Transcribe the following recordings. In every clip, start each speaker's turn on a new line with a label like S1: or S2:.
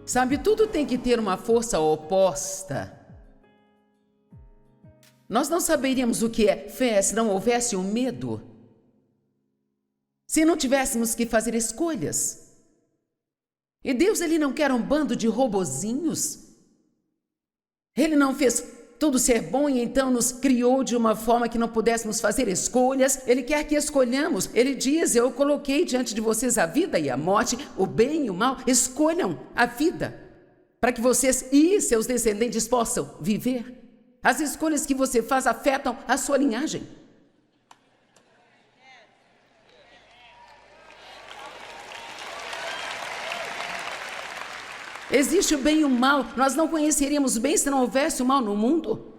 S1: Sabe, tudo tem que ter uma força oposta. Nós não saberíamos o que é fé se não houvesse o medo. Se não tivéssemos que fazer escolhas. E Deus, Ele não quer um bando de robozinhos. Ele não fez tudo ser bom e então nos criou de uma forma que não pudéssemos fazer escolhas. Ele quer que escolhamos. Ele diz, eu coloquei diante de vocês a vida e a morte, o bem e o mal. Escolham a vida, para que vocês e seus descendentes possam viver. As escolhas que você faz afetam a sua linhagem. Existe o bem e o mal. Nós não conheceríamos o bem se não houvesse o mal no mundo.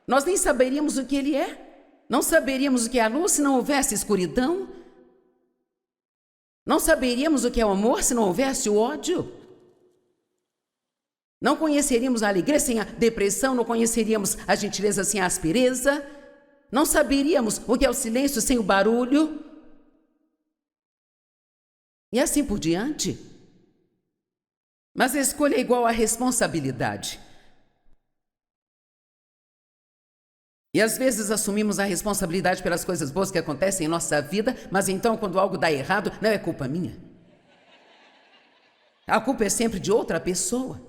S1: Nós nem saberíamos o que ele é. Não saberíamos o que é a luz se não houvesse escuridão. Não saberíamos o que é o amor se não houvesse o ódio. Não conheceríamos a alegria sem a depressão, não conheceríamos a gentileza sem a aspereza, não saberíamos o que é o silêncio sem o barulho, e assim por diante. Mas a escolha é igual à responsabilidade. E às vezes assumimos a responsabilidade pelas coisas boas que acontecem em nossa vida, mas então quando algo dá errado, não é culpa minha. A culpa é sempre de outra pessoa.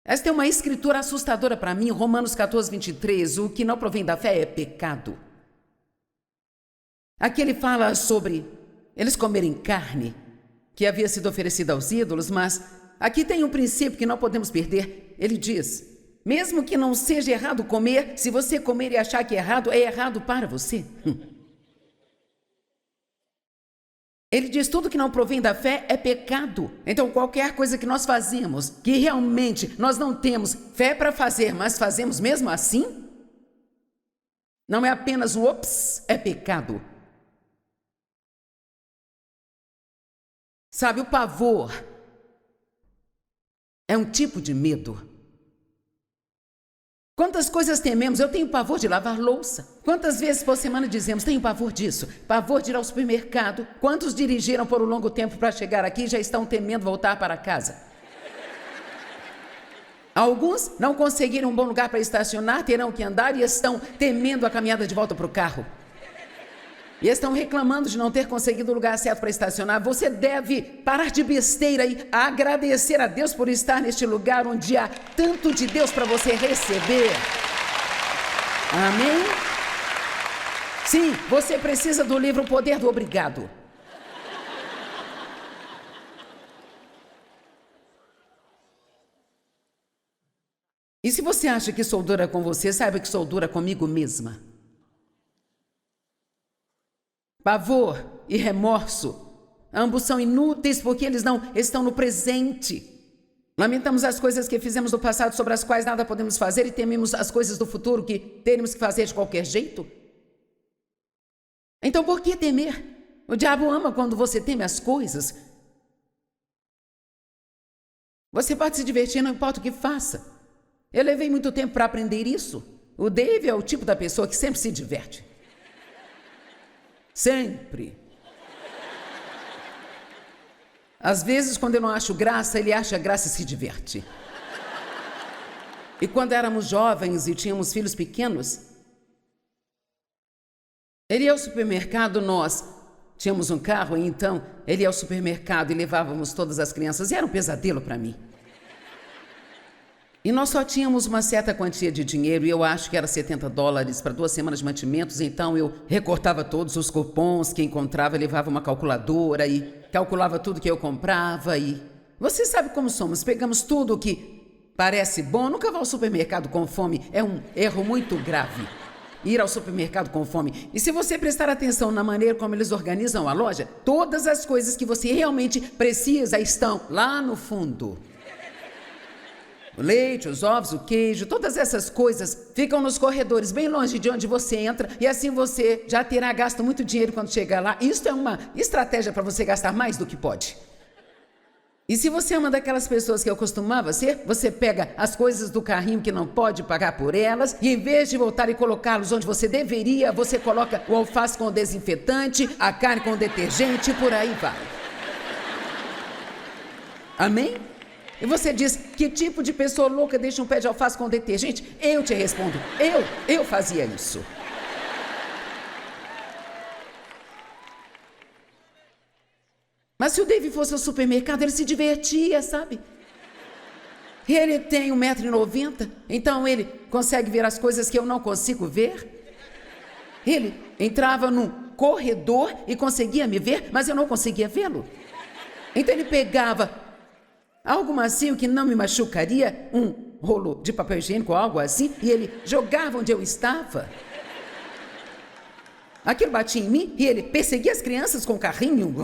S1: Esta é uma escritura assustadora para mim, Romanos 14, 23. O que não provém da fé é pecado. Aqui ele fala sobre eles comerem carne que havia sido oferecida aos ídolos, mas aqui tem um princípio que não podemos perder. Ele diz, mesmo que não seja errado comer, se você comer e achar que é errado para você. Ele diz, tudo que não provém da fé é pecado. Então, qualquer coisa que nós fazemos, que realmente nós não temos fé para fazer, mas fazemos mesmo assim, não é apenas um ops, é pecado. Sabe, o pavor é um tipo de medo. Quantas coisas tememos? Eu tenho pavor de lavar louça. Quantas vezes por semana dizemos, tenho pavor disso, pavor de ir ao supermercado. Quantos dirigiram por um longo tempo para chegar aqui e já estão temendo voltar para casa? Alguns não conseguiram um bom lugar para estacionar, terão que andar e estão temendo a caminhada de volta para o carro. E estão reclamando de não ter conseguido o lugar certo para estacionar. Você deve parar de besteira e agradecer a Deus por estar neste lugar onde há tanto de Deus para você receber. Amém? Sim, você precisa do livro O Poder do Obrigado. E se você acha que sou dura com você, saiba que sou dura comigo mesma. Pavor e remorso, ambos são inúteis porque eles não estão no presente. Lamentamos as coisas que fizemos no passado sobre as quais nada podemos fazer e tememos as coisas do futuro que teremos que fazer de qualquer jeito. Então por que temer? O diabo ama quando você teme as coisas. Você pode se divertir, não importa o que faça. Eu levei muito tempo para aprender isso. O Dave é o tipo da pessoa que sempre se diverte. Sempre. Às vezes, quando eu não acho graça, ele acha graça e se diverte. E quando éramos jovens e tínhamos filhos pequenos, ele ia ao supermercado, nós tínhamos um carro, e então ele ia ao supermercado e levávamos todas as crianças, e era um pesadelo para mim. E nós só tínhamos uma certa quantia de dinheiro, e eu acho que era $70 para 2 semanas de mantimentos, então eu recortava todos os cupons que encontrava, levava uma calculadora e calculava tudo que eu comprava e... Você sabe como somos, pegamos tudo que parece bom, nunca vá ao supermercado com fome, é um erro muito grave. Ir ao supermercado com fome. E se você prestar atenção na maneira como eles organizam a loja, todas as coisas que você realmente precisa estão lá no fundo. O leite, os ovos, o queijo, todas essas coisas ficam nos corredores, bem longe de onde você entra, e assim você já terá gasto muito dinheiro quando chegar lá. Isso é uma estratégia para você gastar mais do que pode. E se você é uma daquelas pessoas que eu costumava ser, você pega as coisas do carrinho que não pode pagar por elas e em vez de voltar e colocá-los onde você deveria, você coloca o alface com desinfetante, a carne com detergente e por aí vai. Amém? E você diz, que tipo de pessoa louca deixa um pé de alface com detergente? Eu te respondo, eu fazia isso. Mas se o David fosse ao supermercado, ele se divertia, sabe? Ele tem 1,90 m, então ele consegue ver as coisas que eu não consigo ver. Ele entrava num corredor e conseguia me ver, mas eu não conseguia vê-lo. Então ele pegava algo macio que não me machucaria, um rolo de papel higiênico ou algo assim, e ele jogava onde eu estava. Aquilo batia em mim e ele perseguia as crianças com o carrinho.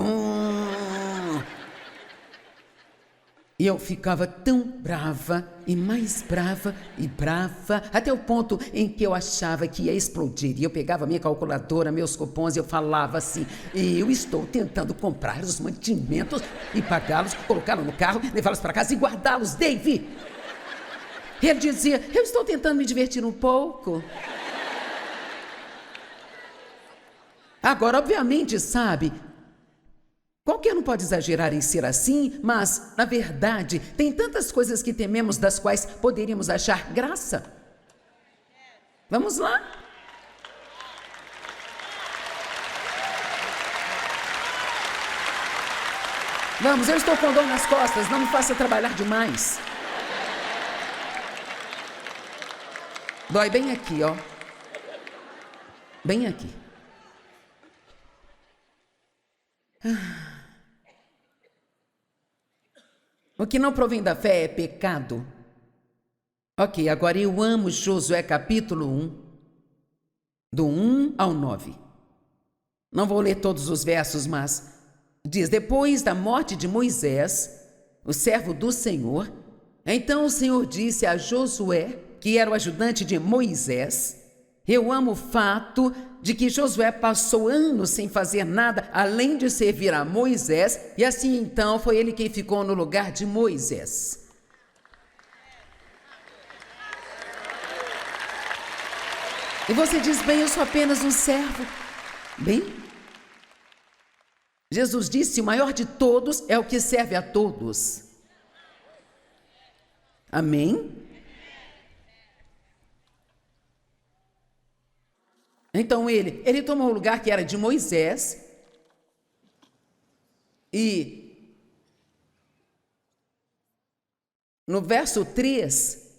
S1: E eu ficava tão brava, e mais brava, e brava, até o ponto em que eu achava que ia explodir. E eu pegava minha calculadora, meus cupons, e eu falava assim, eu estou tentando comprar os mantimentos e pagá-los, colocá-los no carro, levá-los para casa e guardá-los, Dave. Ele dizia, eu estou tentando me divertir um pouco. Agora, obviamente, sabe, qualquer um pode exagerar em ser assim, mas, na verdade, tem tantas coisas que tememos das quais poderíamos achar graça. Vamos lá? Vamos, eu estou com dor nas costas, não me faça trabalhar demais. Dói bem aqui, ó. Bem aqui. O que não provém da fé é pecado. Ok, agora eu amo Josué capítulo 1, do 1 ao 9. Não vou ler todos os versos, mas diz, depois da morte de Moisés, o servo do Senhor, então o Senhor disse a Josué, que era o ajudante de Moisés, eu amo o fato de que Josué passou anos sem fazer nada além de servir a Moisés, e assim então foi ele quem ficou no lugar de Moisés. E você diz, bem, eu sou apenas um servo. Bem, Jesus disse, o maior de todos é o que serve a todos. Amém? Então ele tomou o lugar que era de Moisés e no verso 3,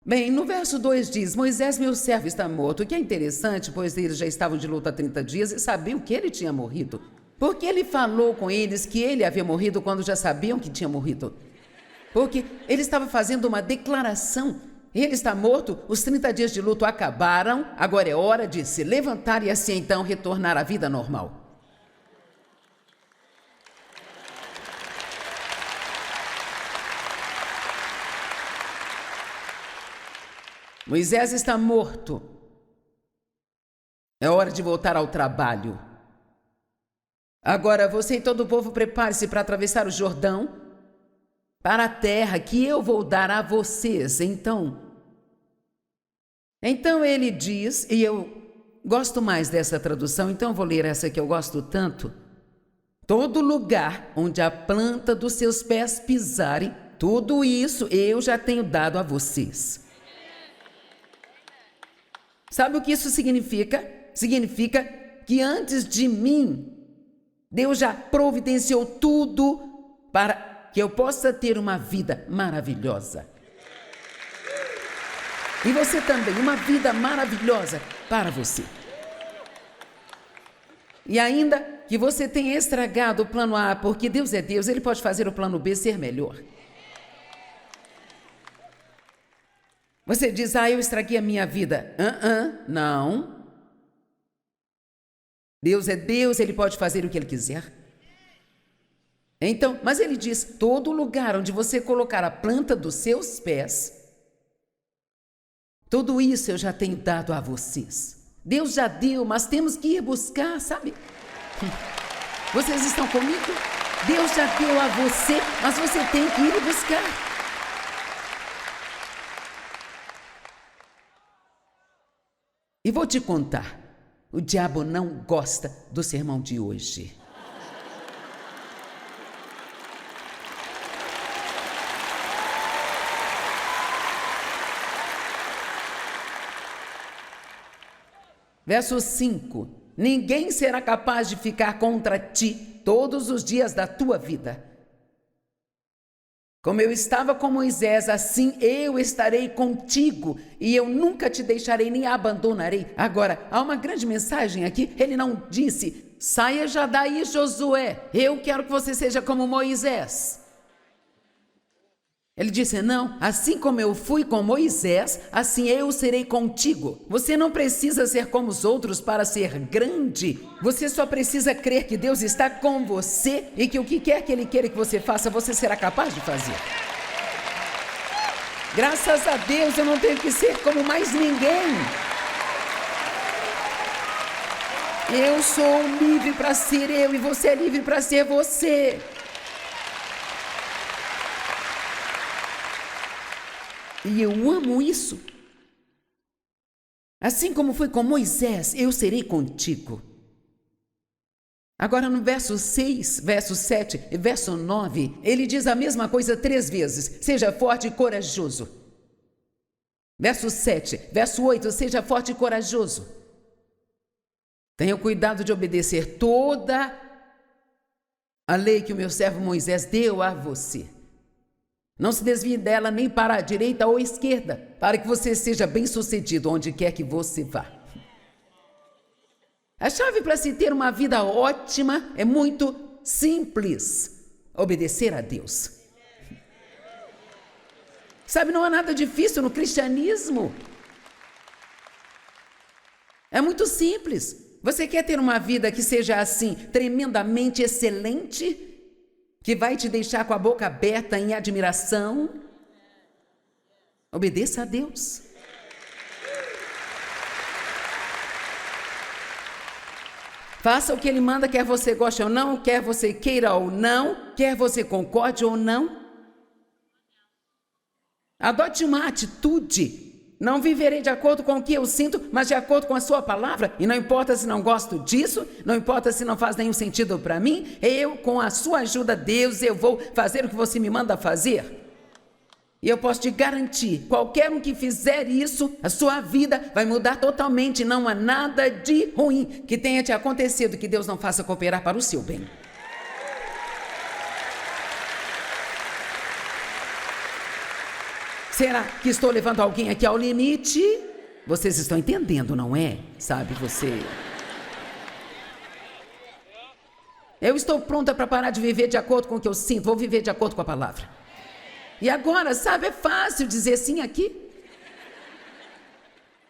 S1: bem, no verso 2 diz, Moisés, meu servo, está morto, o que é interessante, pois eles já estavam de luta há 30 dias e sabiam que ele tinha morrido. Porque ele falou com eles que ele havia morrido quando já sabiam que tinha morrido. Porque ele estava fazendo uma declaração. Ele está morto, os 30 dias de luto acabaram, agora é hora de se levantar e assim então retornar à vida normal. Moisés está morto. É hora de voltar ao trabalho. Agora você e todo o povo prepare-se para atravessar o Jordão para a terra que eu vou dar a vocês. Então ele diz, e eu gosto mais dessa tradução, então vou ler essa que eu gosto tanto. Todo lugar onde a planta dos seus pés pisarem, tudo isso eu já tenho dado a vocês. Sabe o que isso significa? Significa que antes de mim, Deus já providenciou tudo para que eu possa ter uma vida maravilhosa. E você também, uma vida maravilhosa para você. E ainda que você tenha estragado o plano A, porque Deus é Deus, Ele pode fazer o plano B ser melhor. Você diz, eu estraguei a minha vida. Não. Deus é Deus, Ele pode fazer o que Ele quiser. Então, mas Ele diz, todo lugar onde você colocar a planta dos seus pés, tudo isso eu já tenho dado a vocês. Deus já deu, mas temos que ir buscar, sabe? Vocês estão comigo? Deus já deu a você, mas você tem que ir buscar. E vou te contar, o diabo não gosta do sermão de hoje. Verso 5. Ninguém será capaz de ficar contra ti todos os dias da tua vida. Como eu estava com Moisés, assim eu estarei contigo, e eu nunca te deixarei nem abandonarei. Agora, há uma grande mensagem aqui. Ele não disse, saia já daí, Josué, eu quero que você seja como Moisés. Ele disse, não, assim como eu fui com Moisés, assim eu serei contigo. Você não precisa ser como os outros para ser grande. Você só precisa crer que Deus está com você e que o que quer que Ele queira que você faça, você será capaz de fazer. Graças a Deus eu não tenho que ser como mais ninguém. Eu sou livre para ser eu e você é livre para ser você. E eu amo isso. Assim como foi com Moisés, eu serei contigo. Agora no verso 6, verso 7 e verso 9, ele diz a mesma coisa 3 vezes. Seja forte e corajoso. Verso 7, verso 8, seja forte e corajoso. Tenha cuidado de obedecer toda a lei que o meu servo Moisés deu a você. Não se desvie dela nem para a direita ou a esquerda, para que você seja bem-sucedido onde quer que você vá. A chave para se ter uma vida ótima é muito simples: obedecer a Deus. Sabe, não há nada difícil no cristianismo. É muito simples. Você quer ter uma vida que seja assim, tremendamente excelente? Que vai te deixar com a boca aberta em admiração? Obedeça a Deus. Faça o que Ele manda, quer você goste ou não, quer você queira ou não, quer você concorde ou não. Adote uma atitude. Não viverei de acordo com o que eu sinto, mas de acordo com a sua palavra. E não importa se não gosto disso, não importa se não faz nenhum sentido para mim, eu, com a sua ajuda, Deus, eu vou fazer o que você me manda fazer. E eu posso te garantir, qualquer um que fizer isso, a sua vida vai mudar totalmente. Não há nada de ruim que tenha te acontecido que Deus não faça cooperar para o seu bem. Será que estou levando alguém aqui ao limite? Vocês estão entendendo, não é? Sabe, você... Eu estou pronta para parar de viver de acordo com o que eu sinto. Vou viver de acordo com a palavra. E agora, sabe, é fácil dizer sim aqui.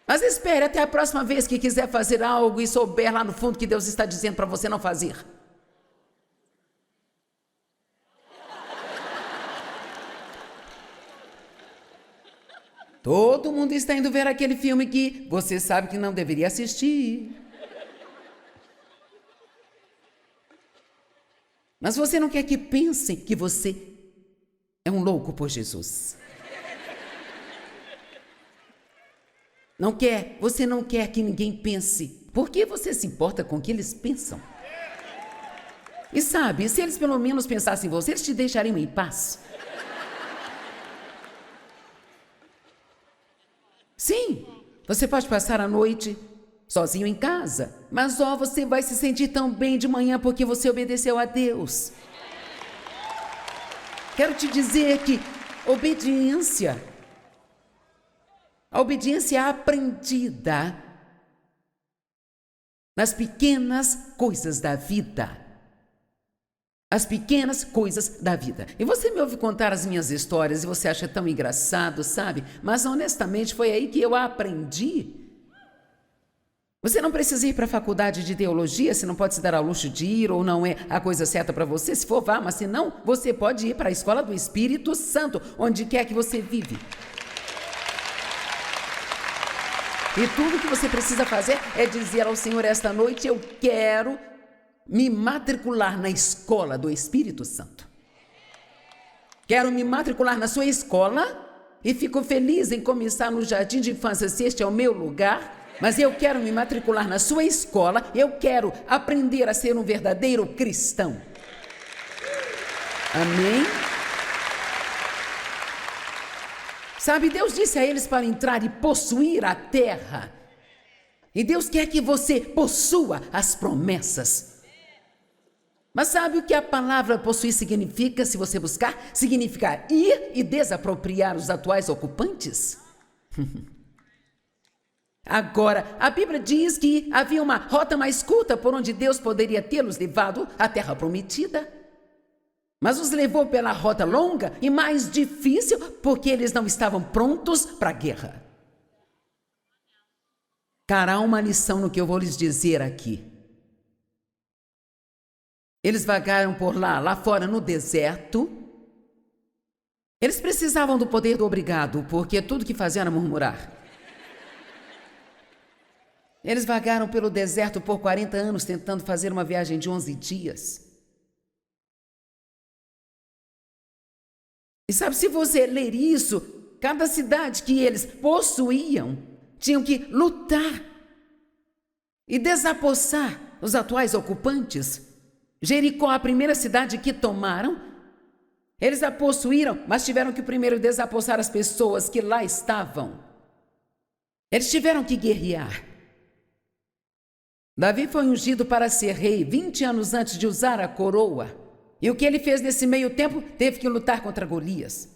S1: Mas espere até a próxima vez que quiser fazer algo e souber lá no fundo que Deus está dizendo para você não fazer. Todo mundo está indo ver aquele filme que você sabe que não deveria assistir. Mas você não quer que pensem que você é um louco por Jesus. Não quer, você não quer que ninguém pense. Por que você se importa com o que eles pensam? E sabe, se eles pelo menos pensassem em você, eles te deixariam em paz. Sim, você pode passar a noite sozinho em casa, mas você vai se sentir tão bem de manhã porque você obedeceu a Deus. Quero te dizer que a obediência aprendida nas pequenas coisas da vida. As pequenas coisas da vida. E você me ouve contar as minhas histórias e você acha tão engraçado, sabe? Mas honestamente foi aí que eu aprendi. Você não precisa ir para a faculdade de teologia, se não pode se dar ao luxo de ir ou não é a coisa certa para você. Se for, vá, mas se não, você pode ir para a escola do Espírito Santo, onde quer que você vive. E tudo que você precisa fazer é dizer ao Senhor esta noite: eu quero me matricular na escola do Espírito Santo. Quero me matricular na sua escola e fico feliz em começar no jardim de infância, se este é o meu lugar. Mas eu quero me matricular na sua escola, eu quero aprender a ser um verdadeiro cristão. Amém? Sabe, Deus disse a eles para entrar e possuir a terra. E Deus quer que você possua as promessas. Mas sabe o que a palavra possuir significa, se você buscar? Significa ir e desapropriar os atuais ocupantes. Agora, a Bíblia diz que havia uma rota mais curta por onde Deus poderia tê-los levado à terra prometida. Mas os levou pela rota longa e mais difícil porque eles não estavam prontos para a guerra. Cara, há uma lição no que eu vou lhes dizer aqui. Eles vagaram por lá fora no deserto. Eles precisavam do poder do obrigado, porque tudo que faziam era murmurar. Eles vagaram pelo deserto por 40 anos, tentando fazer uma viagem de 11 dias. E sabe, se você ler isso, cada cidade que eles possuíam, tinham que lutar e desapossar os atuais ocupantes. Jericó, a primeira cidade que tomaram, eles a possuíram, mas tiveram que primeiro desapossar as pessoas que lá estavam. Eles tiveram que guerrear. Davi foi ungido para ser rei 20 anos antes de usar a coroa. E o que ele fez nesse meio tempo? Teve que lutar contra Golias.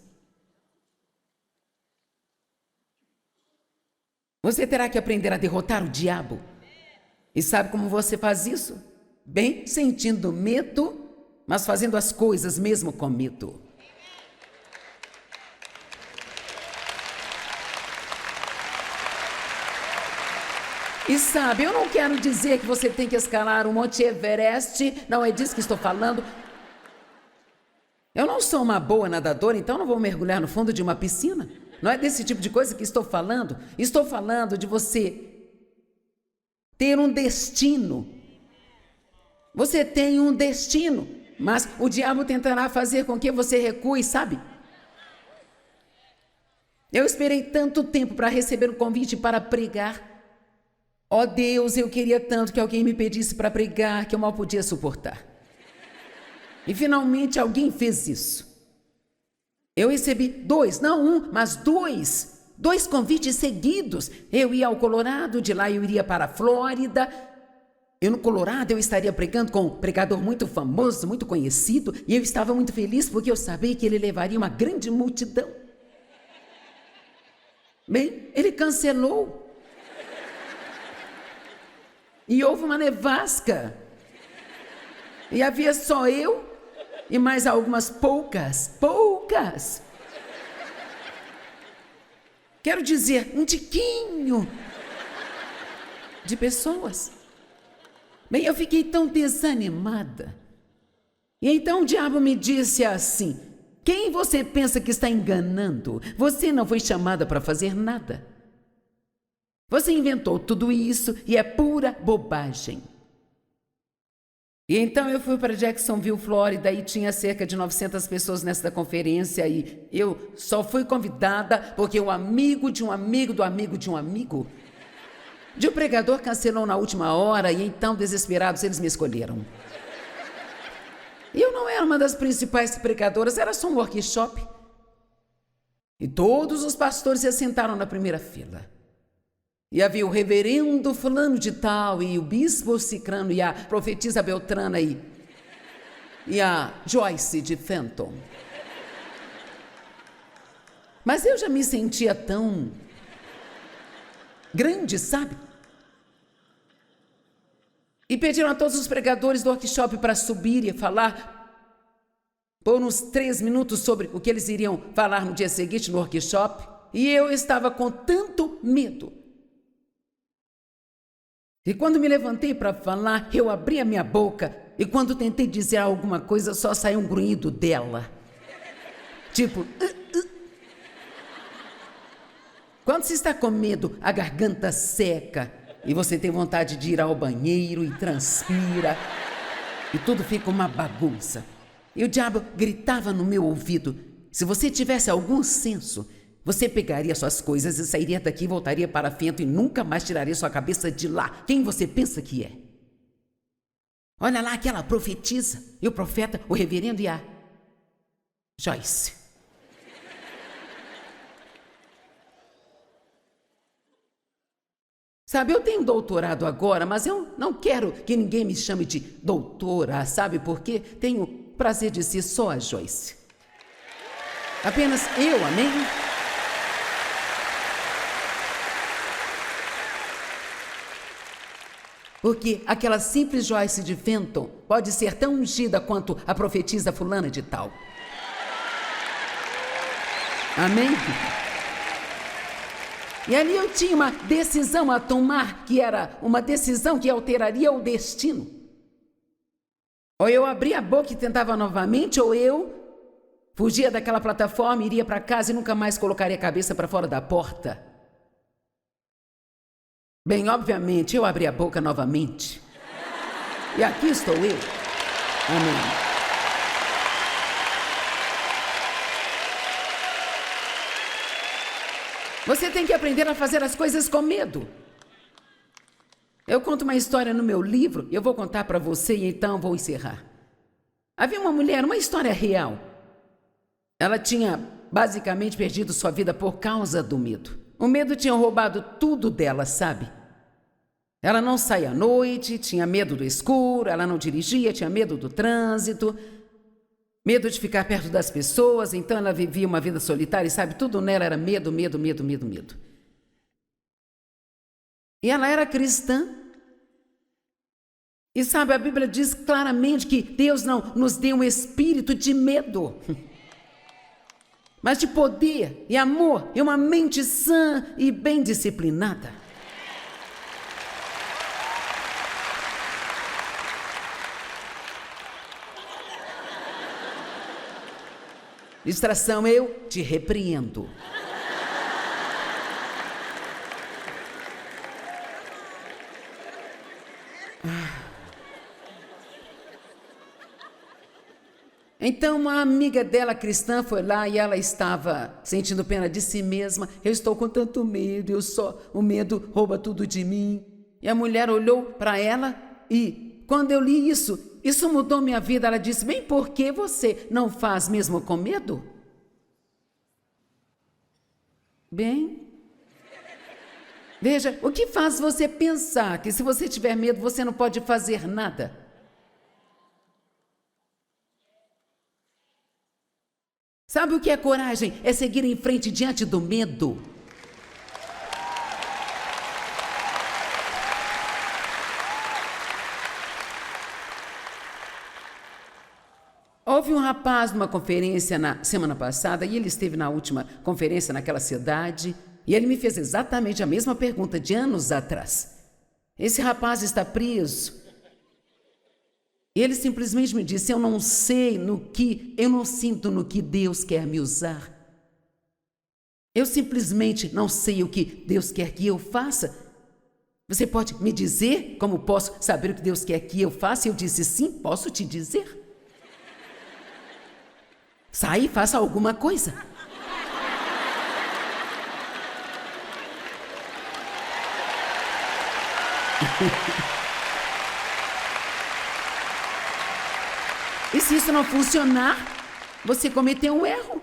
S1: Você terá que aprender a derrotar o diabo. E sabe como você faz isso? Bem, sentindo medo, mas fazendo as coisas mesmo com medo. E sabe, eu não quero dizer que você tem que escalar o Monte Everest, não é disso que estou falando. Eu não sou uma boa nadadora, então não vou mergulhar no fundo de uma piscina. Não é desse tipo de coisa que estou falando. Estou falando de você ter um destino. Você tem um destino, mas o diabo tentará fazer com que você recue, sabe? Eu esperei tanto tempo para receber o convite para pregar. Ó Deus, eu queria tanto que alguém me pedisse para pregar, que eu mal podia suportar. E finalmente alguém fez isso. Eu recebi dois convites seguidos. Eu ia ao Colorado, de lá eu iria para a Flórida. No Colorado eu estaria pregando com um pregador muito famoso, muito conhecido, e eu estava muito feliz porque eu sabia que ele levaria uma grande multidão. Bem, ele cancelou. E houve uma nevasca. E havia só eu e mais algumas poucas. Quero dizer, um tiquinho de pessoas. Bem, eu fiquei tão desanimada. E então o diabo me disse assim: quem você pensa que está enganando? Você não foi chamada para fazer nada. Você inventou tudo isso e é pura bobagem. E então eu fui para Jacksonville, Flórida, e tinha cerca de 900 pessoas nessa conferência, e eu só fui convidada porque o amigo de um amigo do amigo de um amigo de um pregador cancelou na última hora, e então, desesperados, eles me escolheram. E eu não era uma das principais pregadoras, era só um workshop. E todos os pastores se assentaram na primeira fila. E havia o reverendo fulano de tal, e o bispo cicrano, e a profetisa Beltrana, e a Joyce de Fenton. Mas eu já me sentia tão grande, sabe? E pediram a todos os pregadores do workshop para subir e falar por uns 3 minutos sobre o que eles iriam falar no dia seguinte no workshop. E eu estava com tanto medo. E quando me levantei para falar, eu abri a minha boca, e quando tentei dizer alguma coisa, só saiu um grunhido dela. Tipo... Quando se está com medo, a garganta seca, e você tem vontade de ir ao banheiro e transpira. e tudo fica uma bagunça. E o diabo gritava no meu ouvido: se você tivesse algum senso, você pegaria suas coisas e sairia daqui, voltaria para Fento e nunca mais tiraria sua cabeça de lá. Quem você pensa que é? Olha lá aquela profetisa e o profeta, o reverendo e a Joyce. Sabe, eu tenho doutorado agora, mas eu não quero que ninguém me chame de doutora, sabe por quê? Tenho prazer de ser só a Joyce. Apenas eu, amém? Porque aquela simples Joyce de Fenton pode ser tão ungida quanto a profetisa fulana de tal. Amém? E ali eu tinha uma decisão a tomar, que era uma decisão que alteraria o destino. Ou eu abria a boca e tentava novamente, ou eu fugia daquela plataforma, iria para casa e nunca mais colocaria a cabeça para fora da porta. Bem, obviamente, eu abri a boca novamente. E aqui estou eu. Amém. Você tem que aprender a fazer as coisas com medo. Eu conto uma história no meu livro, eu vou contar para você e então vou encerrar. Havia uma mulher, uma história real. Ela tinha basicamente perdido sua vida por causa do medo. O medo tinha roubado tudo dela, sabe? Ela não saía à noite, tinha medo do escuro, ela não dirigia, tinha medo do trânsito, medo de ficar perto das pessoas, então ela vivia uma vida solitária e sabe, tudo nela era medo, medo, medo, medo, medo. E ela era cristã. E sabe, a Bíblia diz claramente que Deus não nos deu um espírito de medo, mas de poder e amor e uma mente sã e bem disciplinada. Distração, eu te repreendo. Então, uma amiga dela cristã foi lá e ela estava sentindo pena de si mesma. Eu estou com tanto medo, o medo rouba tudo de mim. E a mulher olhou para ela e, quando eu li isso mudou minha vida. Ela disse: bem, por que você não faz mesmo com medo? Bem, veja, o que faz você pensar que se você tiver medo você não pode fazer nada? Sabe o que é coragem? É seguir em frente diante do medo. Houve um rapaz numa conferência na semana passada e ele esteve na última conferência naquela cidade e ele me fez exatamente a mesma pergunta de anos atrás. Esse rapaz está preso. Ele simplesmente me disse: eu não sinto no que Deus quer me usar. Eu simplesmente não sei o que Deus quer que eu faça. Você pode me dizer como posso saber o que Deus quer que eu faça? Eu disse: sim, posso te dizer. Sai e faça alguma coisa. E se isso não funcionar, você cometeu um erro.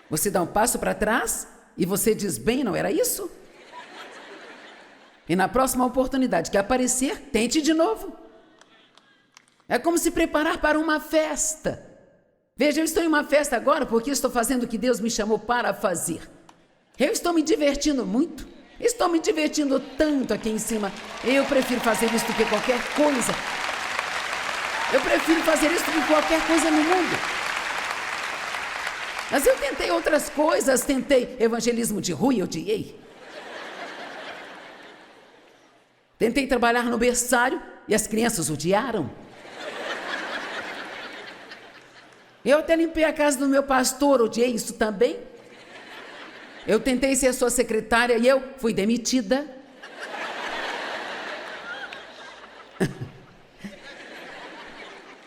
S1: Você dá um passo para trás e você diz: bem, não era isso? E na próxima oportunidade que aparecer, tente de novo. É como se preparar para uma festa. Veja, eu estou em uma festa agora porque estou fazendo o que Deus me chamou para fazer. Eu estou me divertindo muito. Estou me divertindo tanto aqui em cima. Eu prefiro fazer isso do que qualquer coisa. Eu prefiro fazer isso do que qualquer coisa no mundo. Mas eu tentei outras coisas. Tentei evangelismo de rua e odiei. Tentei trabalhar no berçário e as crianças odiaram. Eu até limpei a casa do meu pastor, odiei isso também. Eu tentei ser sua secretária e eu fui demitida.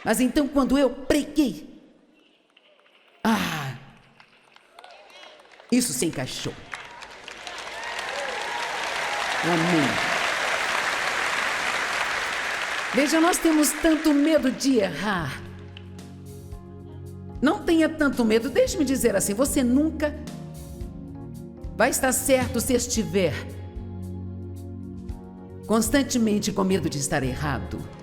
S1: Mas então quando eu preguei, isso se encaixou. Amém. Veja, nós temos tanto medo de errar. Não tenha tanto medo, deixe-me dizer assim, você nunca vai estar certo se estiver constantemente com medo de estar errado.